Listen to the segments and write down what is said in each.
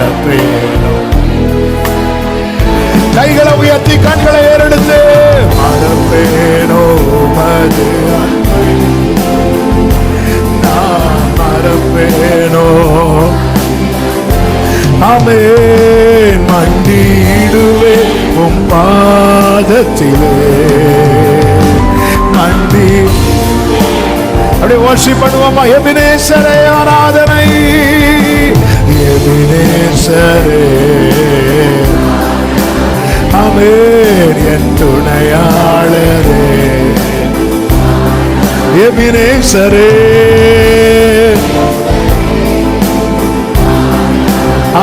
மறப்பேனோ. கைகளை உயர்த்தி கண்களை ஏறெடுத்து மறப்பேனோ உமது அன்பை, நான் மறப்பேனோ. ஆமென். மண்டிடுவே உம் பாதத்திலே, மண்டி அப்படியே வர்ஷிப் பண்ணுவோமா? எபினேசரே ஆராதனை, எபினேசரே. ஆமென். என் துணையாளரே எபினேசரே.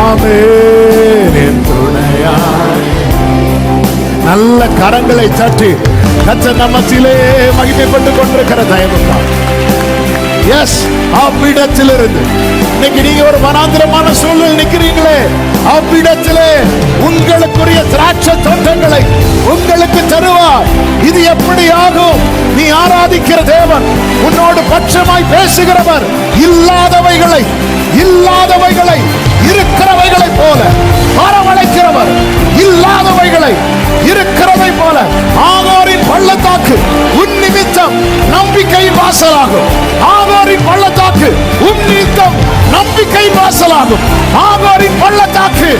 ஆமென். என் துணையாளரே. நல்ல கரங்களை தட்டி கர்த்தர் நம்மத்திலே மகிமைப்பட்டுக் கொண்டிருக்கிற தயவுதான். எஸ், அவ்விடத்திலிருந்து இன்னைக்கு நீங்க ஒரு வனாந்திரமான சூழல் நிக்கிறீங்களே, அவ்விடத்திலே உங்களுக்குரிய திராட்சை தோட்டங்களை உங்களுக்கு தருவார். இது எப்படி ஆகும்? நீ ஆராதிக்கிற தேவன் உன்னோடு பட்சமாய் பேசுகிறவர். இல்லாதவைகளை இருக்கிறவைகளை போல வரவழைக்கிறவர். இல்லாதவைகளை இருக்கிறதை போல. ஆகாரின் பள்ளத்தாக்கு உன் நிமித்தம் நம்பிக்கை வாசலாகும். ஆகாரின் பள்ளத்தாக்கு உன் நிமித்தம் நம்பிக்கை வாசலாகும். ஆகாரின் பள்ளத்தாக்கு